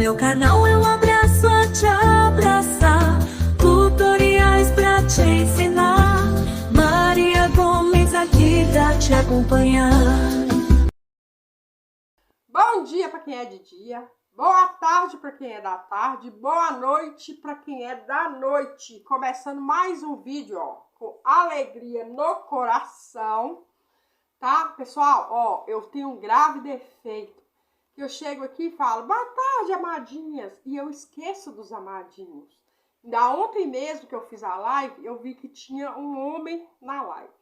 meu canal é um abraço a te abraçar, tutoriais pra te ensinar. Maria Gomes aqui pra te acompanhar. Bom dia para quem é de dia, boa tarde para quem é da tarde, boa noite para quem é da noite. Começando mais um vídeo, ó, com alegria no coração, tá? Pessoal, ó, eu tenho um grave defeito. Eu chego aqui e falo, boa tarde, amadinhas, e eu esqueço dos amadinhos. Ainda ontem mesmo que eu fiz a live, eu vi que tinha um homem na live.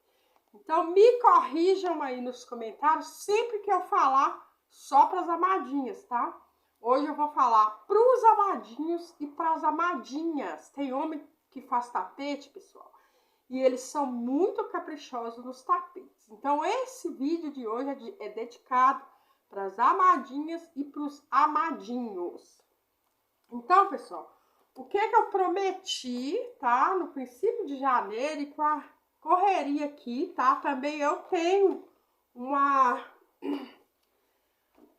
Então, me corrijam aí nos comentários sempre que eu falar só para as amadinhas, tá? Hoje eu vou falar para os amadinhos e para as amadinhas. Tem homem que faz tapete, pessoal, e eles são muito caprichosos nos tapetes. Então, esse vídeo de hoje é dedicado para as amadinhas e para os amadinhos. Então, pessoal, o que eu prometi, tá? No princípio de janeiro e com a correria aqui, tá? Também eu tenho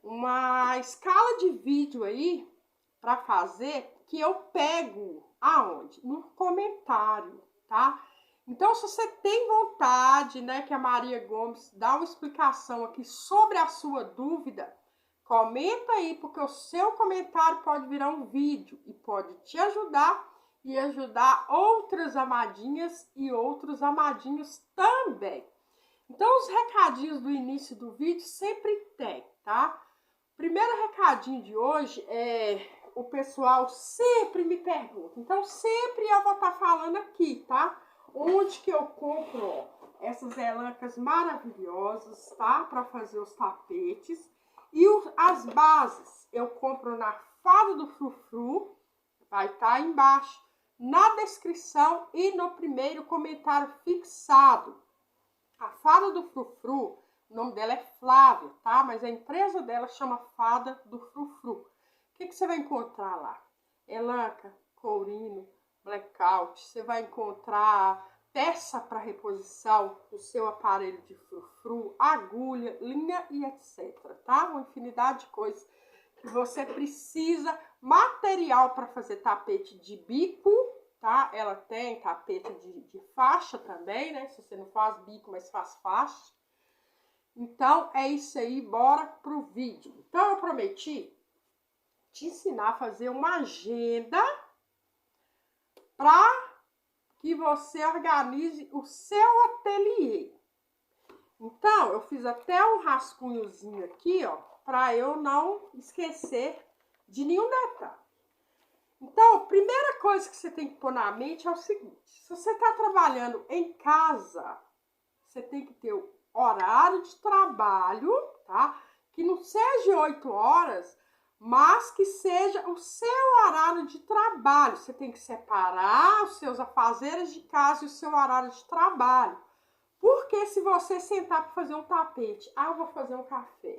uma escala de vídeo aí para fazer que eu pego aonde? No comentário, tá? Então, se você tem vontade, né, que a Maria Gomes dá uma explicação aqui sobre a sua dúvida, comenta aí, porque o seu comentário pode virar um vídeo e pode te ajudar e ajudar outras amadinhas e outros amadinhos também. Então, os recadinhos do início do vídeo sempre tem, tá? Primeiro recadinho de hoje é o pessoal sempre me pergunta. Então, sempre eu vou estar falando aqui, tá? Onde que eu compro, ó, essas elencas maravilhosas, tá? Para fazer os tapetes. E as bases eu compro na Fada do Frufru, vai estar aí embaixo, na descrição e no primeiro comentário fixado. A Fada do Frufru, o nome dela é Flávia, tá? Mas a empresa dela chama Fada do Frufru. O que você vai encontrar lá? Elanca, courino, blackout. Você vai encontrar peça para reposição do seu aparelho de frufru, agulha, linha e etc, tá? Uma infinidade de coisas que você precisa. Material para fazer tapete de bico, tá? Ela tem tapete de faixa também, né? Se você não faz bico, mas faz faixa. Então, é isso aí, bora pro vídeo. Então, eu prometi te ensinar a fazer uma agenda para que você organize o seu ateliê. Então, eu fiz até um rascunhozinho aqui, ó, para eu não esquecer de nenhum detalhe. Então, a primeira coisa que você tem que pôr na mente é o seguinte: se você está trabalhando em casa, você tem que ter o horário de trabalho, tá? Que não seja 8 horas, mas que seja o seu horário de trabalho. Você tem que separar os seus afazeres de casa e o seu horário de trabalho. Porque se você sentar para fazer um tapete, vou fazer um café,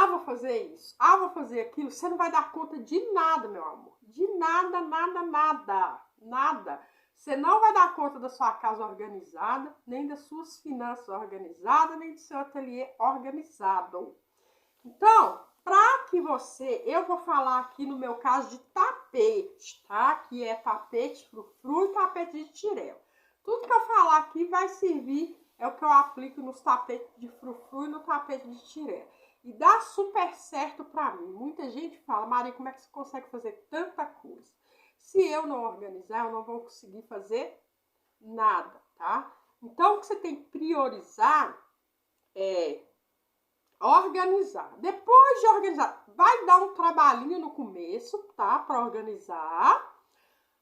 vou fazer isso, vou fazer aquilo, você não vai dar conta de nada, meu amor. De nada, nada, nada, nada. Você não vai dar conta da sua casa organizada, nem das suas finanças organizadas, nem do seu ateliê organizado. Então, para que eu vou falar aqui no meu caso de tapete, tá? Que é tapete frufru e tapete de tirel. Tudo que eu falar aqui vai servir, é o que eu aplico nos tapetes de frufru e no tapete de tirel. E dá super certo para mim. Muita gente fala, Maria, como é que você consegue fazer tanta coisa? Se eu não organizar, eu não vou conseguir fazer nada, tá? Então, o que você tem que priorizar é organizar. Depois de organizar, vai dar um trabalhinho no começo, tá? Para organizar.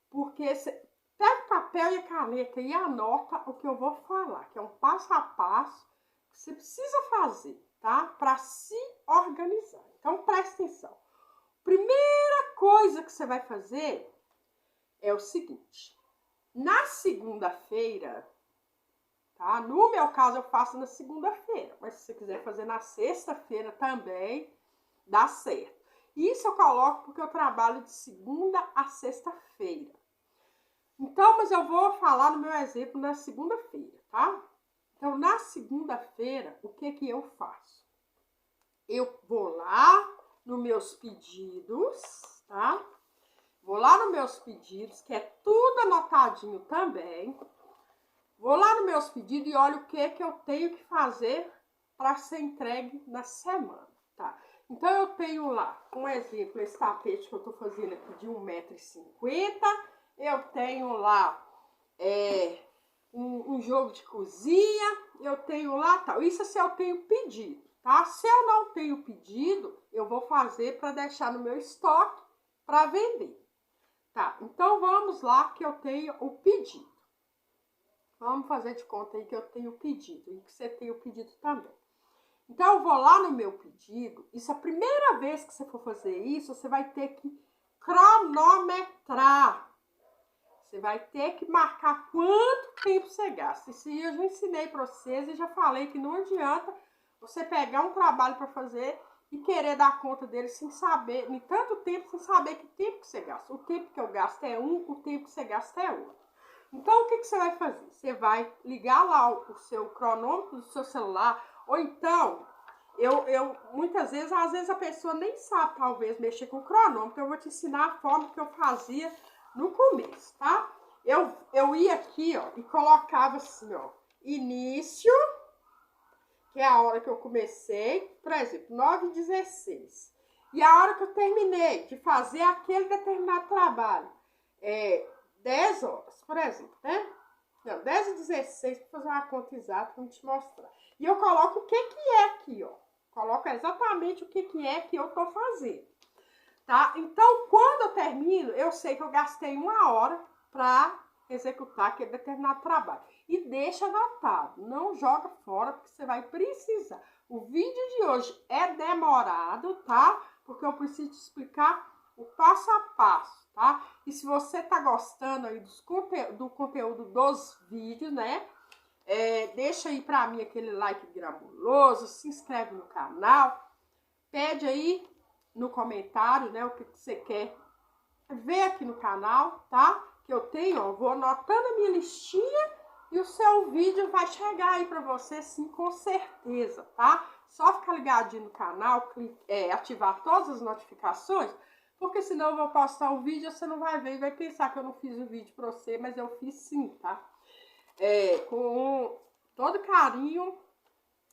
Porque você pega o papel e a caneta e anota o que eu vou falar, que é um passo a passo que você precisa fazer, tá? Para se organizar. Então, presta atenção. Primeira coisa que você vai fazer é o seguinte: na segunda-feira, tá? No meu caso, eu faço na segunda-feira, mas se você quiser fazer na sexta-feira também, dá certo. Isso eu coloco porque eu trabalho de segunda a sexta-feira. Então, mas eu vou falar no meu exemplo na segunda-feira, tá? Então, na segunda-feira, o que eu faço? Eu vou lá nos meus pedidos, tá? Vou lá nos meus pedidos, que é tudo anotadinho também. Vou lá nos meus pedidos e olho o que eu tenho que fazer para ser entregue na semana, tá? Então, eu tenho lá, um exemplo, esse tapete que eu tô fazendo aqui de 1,50 m. Eu tenho lá um jogo de cozinha, eu tenho lá tal. Isso se eu tenho pedido, tá? Se eu não tenho pedido, eu vou fazer para deixar no meu estoque para vender, tá? Então, vamos lá que eu tenho o pedido. Vamos fazer de conta aí que eu tenho pedido e que você tem o pedido também. Então, eu vou lá no meu pedido. Isso, a primeira vez que você for fazer isso, você vai ter que cronometrar. Você vai ter que marcar quanto tempo você gasta. Isso aí eu já ensinei para vocês e já falei que não adianta você pegar um trabalho para fazer e querer dar conta dele sem saber, em tanto tempo, sem saber que tempo que você gasta. O tempo que eu gasto é um, o tempo que você gasta é outro. Então, o que você vai fazer? Você vai ligar lá o seu cronômetro do seu celular, ou então, muitas vezes, às vezes a pessoa nem sabe, talvez, mexer com o cronômetro. Eu vou te ensinar a forma que eu fazia no começo, tá? Eu ia aqui, ó, e colocava assim, ó, início, que é a hora que eu comecei, por exemplo, 9h16. E a hora que eu terminei de fazer aquele determinado trabalho, 10 horas, por exemplo, né? Não, 10h16, para fazer uma conta exata, para te mostrar. E eu coloco o que é aqui, ó. Coloco exatamente o que é que eu tô fazendo, tá? Então, quando eu termino, eu sei que eu gastei 1 hora para executar aquele determinado trabalho. E deixa anotado, não joga fora, porque você vai precisar. O vídeo de hoje é demorado, tá? Porque eu preciso te explicar o passo a passo, tá? E se você tá gostando aí do conteúdo dos vídeos, né? Deixa aí pra mim aquele like gramuloso, se inscreve no canal, pede aí no comentário, né, o que você quer ver aqui no canal, tá? Que eu tenho, ó, vou anotando a minha listinha e o seu vídeo vai chegar aí pra você, sim, com certeza, tá? Só ficar ligadinho no canal, ativar todas as notificações, porque senão eu vou postar o vídeo, você não vai ver e vai pensar que eu não fiz o vídeo pra você, mas eu fiz sim, tá? Com todo carinho,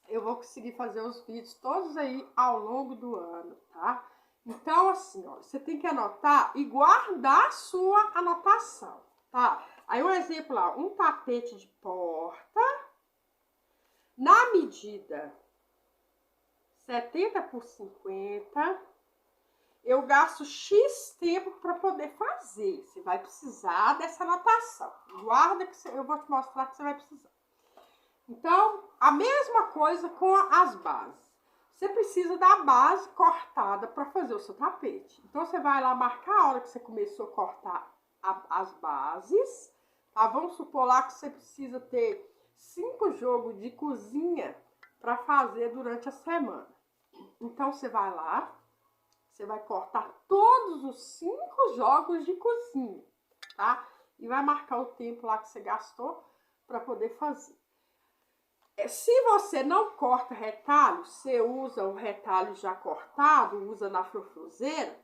eu vou conseguir fazer os vídeos todos aí ao longo do ano, tá? Então, assim, ó, você tem que anotar e guardar a sua anotação, tá? Aí, um exemplo lá, um tapete de porta, na medida 70 por 50, eu gasto X tempo para poder fazer. Você vai precisar dessa anotação. Guarda que eu vou te mostrar que você vai precisar. Então, a mesma coisa com as bases. Você precisa da base cortada para fazer o seu tapete. Então, você vai lá marcar a hora que você começou a cortar as bases. Tá? Vamos supor lá que você precisa ter 5 jogos de cozinha para fazer durante a semana. Então, você vai lá. Você vai cortar todos os 5 jogos de cozinha, tá? E vai marcar o tempo lá que você gastou para poder fazer. Se você não corta retalho, você usa o retalho já cortado, usa na frufruzeira,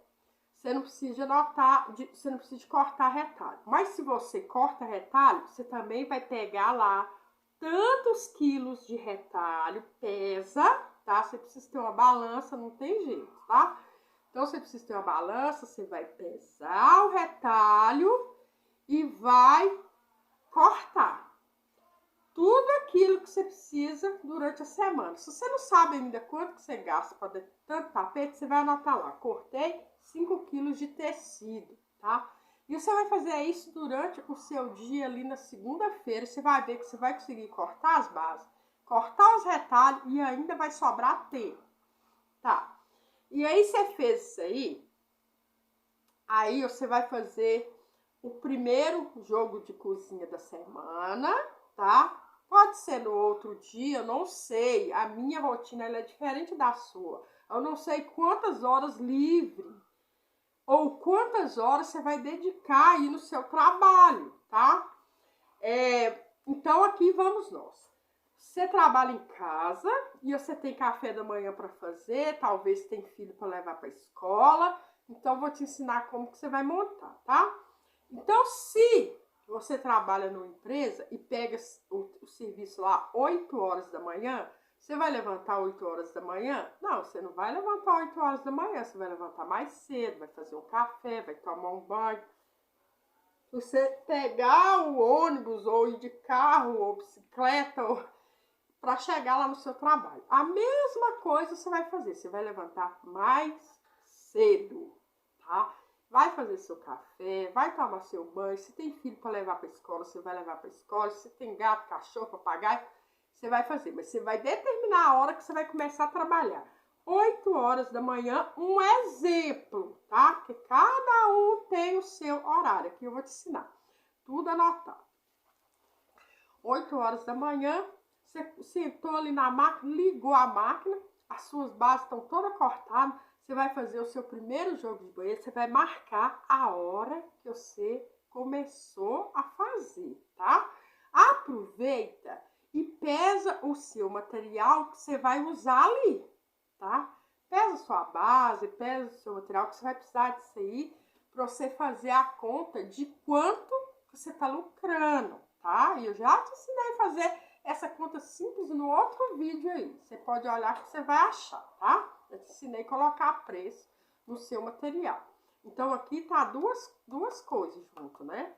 você não precisa você não precisa de cortar retalho. Mas se você corta retalho, você também vai pegar lá tantos quilos de retalho, pesa, tá? Você precisa ter uma balança, não tem jeito, tá? Então, você precisa ter uma balança, você vai pesar o retalho e vai cortar tudo aquilo que você precisa durante a semana. Se você não sabe ainda quanto que você gasta para tanto tapete, você vai anotar lá. Cortei 5 quilos de tecido, tá? E você vai fazer isso durante o seu dia ali na segunda-feira. Você vai ver que você vai conseguir cortar as bases, cortar os retalhos e ainda vai sobrar tempo, tá? E aí, você fez isso aí você vai fazer o primeiro jogo de cozinha da semana, tá? Pode ser no outro dia, eu não sei. A minha rotina ela é diferente da sua. Eu não sei quantas horas livre ou quantas horas você vai dedicar aí no seu trabalho, tá? Então, aqui vamos nós. você trabalha em casa e você tem café da manhã para fazer, talvez tem filho para levar para a escola, então vou te ensinar como que você vai montar, tá? Então, se você trabalha numa empresa e pega o serviço lá 8 horas da manhã, você vai levantar 8 horas da manhã? Não, você não vai levantar 8 horas da manhã, você vai levantar mais cedo, vai fazer um café, vai tomar um banho. Se você pegar o ônibus ou ir de carro ou bicicleta para chegar lá no seu trabalho, a mesma coisa você vai fazer, você vai levantar mais cedo, tá? Vai fazer seu café, vai tomar seu banho. Se tem filho para levar para a escola, você vai levar para a escola. Se tem gato, cachorro, papagaio, você vai fazer. Mas você vai determinar a hora que você vai começar a trabalhar. 8 horas da manhã, um exemplo, tá? Porque cada um tem o seu horário. Aqui eu vou te ensinar. Tudo anotado. 8 horas da manhã, você sentou ali na máquina, ligou a máquina, as suas bases estão todas cortadas. Você vai fazer o seu primeiro jogo de banheiro, você vai marcar a hora que você começou a fazer, tá? Aproveita e pesa o seu material que você vai usar ali, tá? Pesa a sua base, pesa o seu material que você vai precisar disso aí para você fazer a conta de quanto você tá lucrando, tá? E eu já te ensinei a fazer essa conta simples no outro vídeo aí. Você pode olhar que você vai achar, tá? Eu te ensinei a colocar preço no seu material. Então, aqui tá duas coisas junto, né?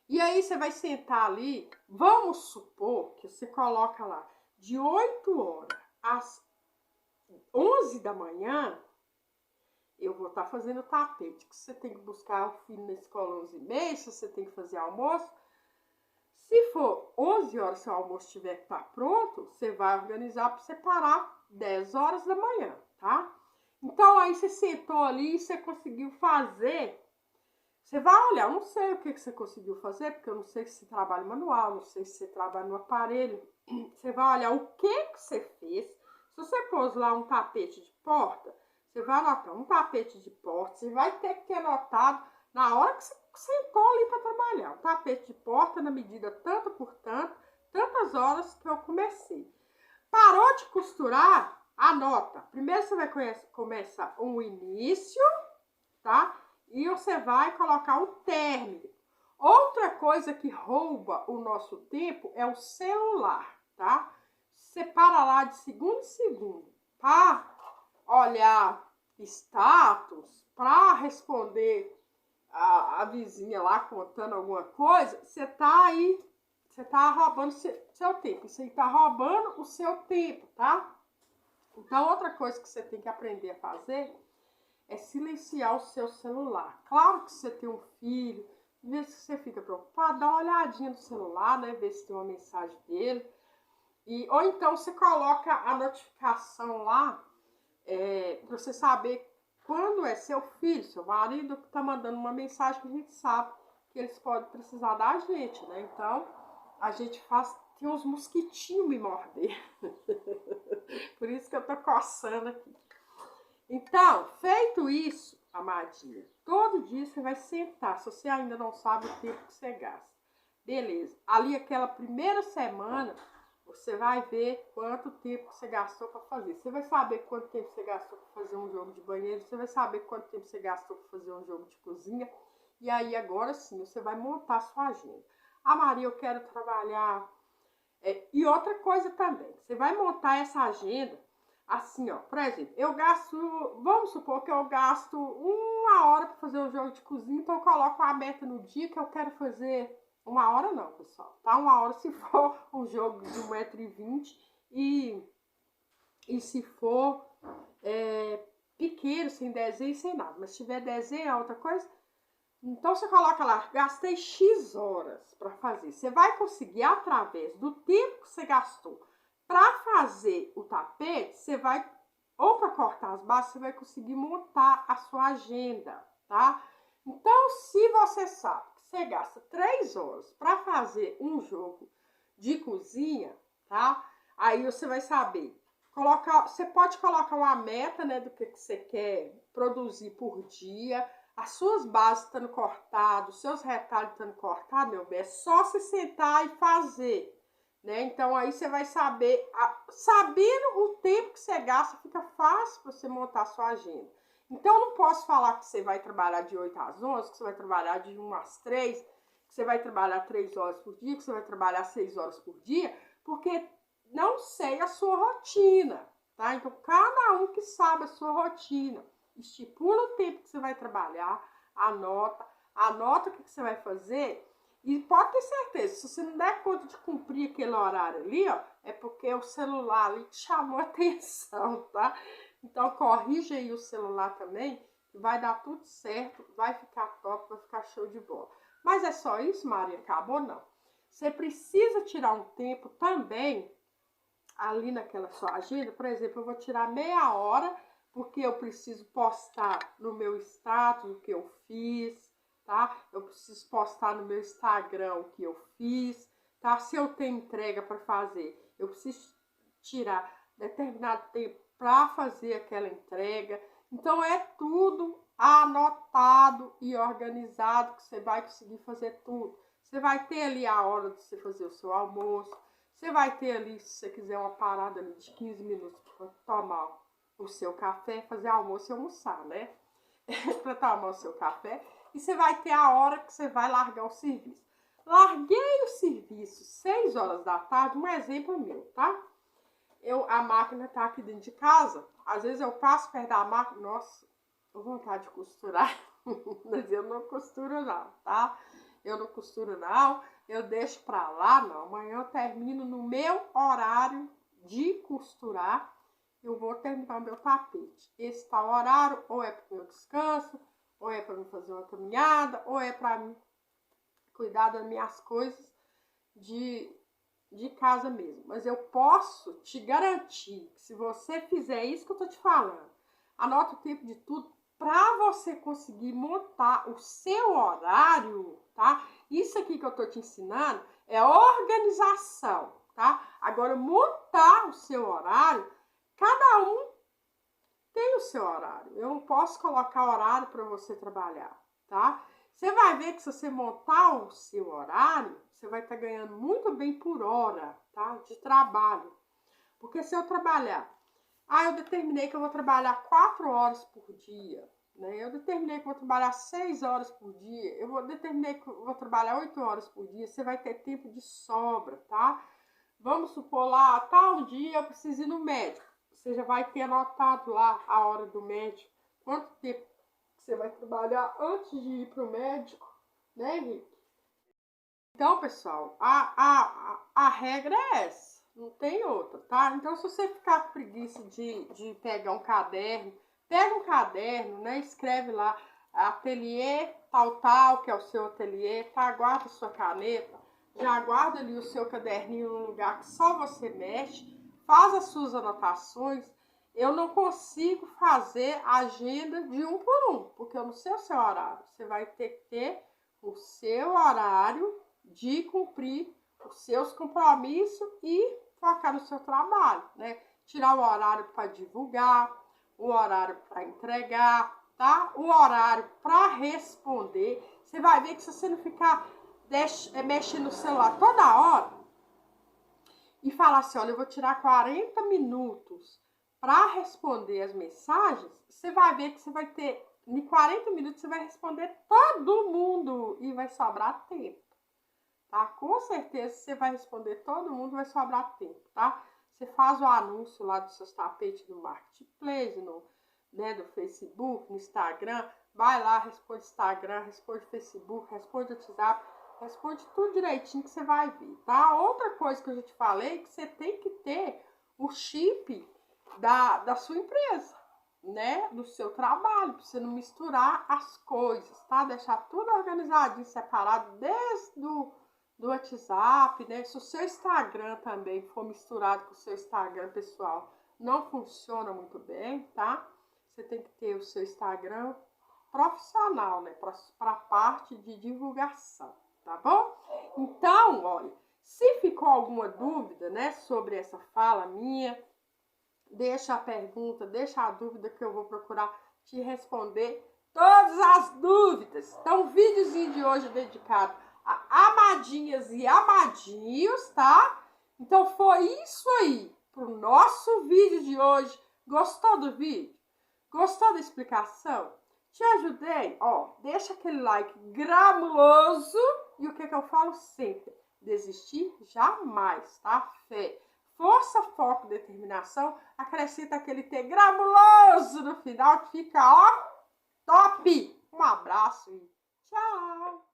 E aí, você vai sentar ali, vamos supor que você coloca lá de 8 horas às 11 da manhã, eu vou estar fazendo o tapete, que você tem que buscar o filho na escola 11h30, se você tem que fazer almoço. Se for 11 horas, se o almoço tiver que estar pronto, você vai organizar para separar 10 horas da manhã, tá? Então, aí você sentou ali e você conseguiu fazer. Você vai olhar, eu não sei o que você conseguiu fazer, porque eu não sei se você trabalha manual, não sei se você trabalha no aparelho. Você vai olhar o que você fez. Se você pôs lá um tapete de porta, você vai anotar um tapete de porta, você vai ter que ter anotado na hora que você sentou ali para trabalhar. Um tapete de porta na medida tanto por tanto, tantas horas que eu comecei. Parou de costurar? Anota. Primeiro você vai começar o início, tá? E você vai colocar o término. Outra coisa que rouba o nosso tempo é o celular, tá? Você para lá de segundo em segundo para olhar status, para responder a vizinha lá contando alguma coisa, você tá aí, você tá roubando seu tempo. Isso aí tá roubando o seu tempo, tá? Então, outra coisa que você tem que aprender a fazer é silenciar o seu celular. Claro que você tem um filho, às vezes você fica preocupado, dá uma olhadinha no celular, né? Ver se tem uma mensagem dele. Ou então você coloca a notificação lá, para você saber quando é seu filho, seu marido, que tá mandando uma mensagem, que a gente sabe que eles podem precisar da gente, né? Então, a gente tem uns mosquitinhos me morder. Por isso que eu tô coçando aqui. Então, feito isso, amadinha, todo dia você vai sentar, se você ainda não sabe o tempo que você gasta. Beleza, ali aquela primeira semana, você vai ver quanto tempo você gastou para fazer. Você vai saber quanto tempo você gastou para fazer um jogo de banheiro, você vai saber quanto tempo você gastou para fazer um jogo de cozinha. E aí, agora sim, você vai montar a sua agenda. Ah, Maria, eu quero trabalhar. E outra coisa também, você vai montar essa agenda assim, ó. Por exemplo, eu gasto, vamos supor que eu gasto 1 hora para fazer um jogo de cozinha, então eu coloco a meta no dia que eu quero fazer. 1 hora não, pessoal, tá? 1 hora se for um jogo de 1,20 m e se for pequeno, sem desenho, sem nada. Mas se tiver desenho é outra coisa. Então, você coloca lá, gastei X horas para fazer. Você vai conseguir, através do tempo que você gastou para fazer o tapete, você vai, ou para cortar as bases, você vai conseguir montar a sua agenda, tá? Então, se você sabe que você gasta 3 horas para fazer um jogo de cozinha, tá? Aí você vai saber, você pode colocar uma meta, né, do que você quer produzir por dia. As suas bases estando cortadas, os seus retalhos estando cortados, meu bem, é só se sentar e fazer, né? Então aí você vai saber, sabendo o tempo que você gasta, fica fácil para você montar a sua agenda. Então eu não posso falar que você vai trabalhar de 8 às 11, que você vai trabalhar de 1 às 3, que você vai trabalhar 3 horas por dia, que você vai trabalhar 6 horas por dia, porque não sei a sua rotina, tá? Então cada um que sabe a sua rotina, estipula o tempo que você vai trabalhar, anota o que você vai fazer. E pode ter certeza, se você não der conta de cumprir aquele horário ali, ó, é porque o celular ali te chamou a atenção, tá? Então, corrige aí o celular também, vai dar tudo certo, vai ficar top, vai ficar show de bola. Mas é só isso, Maria? Acabou? Não. Você precisa tirar um tempo também, ali naquela sua agenda. Por exemplo, eu vou tirar meia hora, porque eu preciso postar no meu status o que eu fiz, tá? Eu preciso postar no meu Instagram o que eu fiz, tá? Se eu tenho entrega para fazer, eu preciso tirar determinado tempo para fazer aquela entrega. Então é tudo anotado e organizado que você vai conseguir fazer tudo. Você vai ter ali a hora de você fazer o seu almoço, você vai ter ali, se você quiser, uma parada ali de 15 minutos para tomar o seu café, fazer almoço e almoçar, né? Para tomar o seu café. E você vai ter a hora que você vai largar o serviço. Larguei o serviço 6 horas da tarde, um exemplo meu, tá? A máquina tá aqui dentro de casa. Às vezes eu passo perto da máquina, nossa, tô com vontade de costurar. Mas eu não costuro não, tá? Eu não costuro não, eu deixo pra lá, não. Amanhã eu termino no meu horário de costurar. Eu vou terminar o meu tapete. Esse tal horário, ou é pro meu descanso, ou é para mim fazer uma caminhada, ou é para mim cuidar das minhas coisas de casa mesmo. Mas eu posso te garantir que se você fizer isso que eu tô te falando, anota o tempo de tudo para você conseguir montar o seu horário, tá? Isso aqui que eu tô te ensinando é organização, tá? Agora, montar o seu horário, cada um tem o seu horário. Eu não posso colocar horário para você trabalhar, tá? Você vai ver que se você montar o seu horário, você vai estar ganhando muito bem por hora, tá? De trabalho. Porque se eu trabalhar, eu determinei que eu vou trabalhar 4 horas por dia, né? Eu determinei que eu vou trabalhar 6 horas por dia, determinei que eu vou trabalhar 8 horas por dia, você vai ter tempo de sobra, tá? Vamos supor lá, tal dia eu preciso ir no médico. Você já vai ter anotado lá a hora do médico, quanto tempo você vai trabalhar antes de ir para o médico, né, Henrique? Então, pessoal, a regra é essa, não tem outra, tá? Então, se você ficar com preguiça de pegar um caderno, pega um caderno, né, escreve lá, ateliê tal, que é o seu ateliê, tá? Guarda a sua caneta, já guarda ali o seu caderninho num lugar que só você mexe, faz as suas anotações. Eu não consigo fazer agenda de um por um, porque eu não sei o seu horário. Você vai ter que ter o seu horário de cumprir os seus compromissos e focar no seu trabalho, né? Tirar o horário para divulgar, o horário para entregar, tá? O horário para responder. Você vai ver que se você não ficar mexendo no celular toda hora e falar assim, olha, eu vou tirar 40 minutos para responder as mensagens, você vai ver que você vai ter, em 40 minutos, você vai responder todo mundo e vai sobrar tempo, tá? Com certeza, você vai responder todo mundo, vai sobrar tempo, tá? Você faz o anúncio lá dos seus tapetes no Marketplace, do Facebook, no Instagram, vai lá, responde Instagram, responde Facebook, responde WhatsApp, responde tudo direitinho que você vai ver, tá? Outra coisa que eu já te falei, que você tem que ter o chip da sua empresa, né? Do seu trabalho, pra você não misturar as coisas, tá? Deixar tudo organizadinho, separado, desde do WhatsApp, né? Se o seu Instagram também for misturado com o seu Instagram pessoal, não funciona muito bem, tá? Você tem que ter o seu Instagram profissional, né? Para a parte de divulgação, tá bom? Então, olha, se ficou alguma dúvida, né, sobre essa fala minha, deixa a pergunta, deixa a dúvida que eu vou procurar te responder todas as dúvidas. Então, o videozinho de hoje é dedicado a amadinhas e amadinhos, tá? Então foi isso aí pro nosso vídeo de hoje. Gostou do vídeo? Gostou da explicação? Te ajudei? Ó, deixa aquele like gramuloso. E o que eu falo sempre? Desistir jamais, tá? Fé. Força, foco, determinação. Acrescenta aquele T gramuloso no final que fica, ó, top! Um abraço e tchau!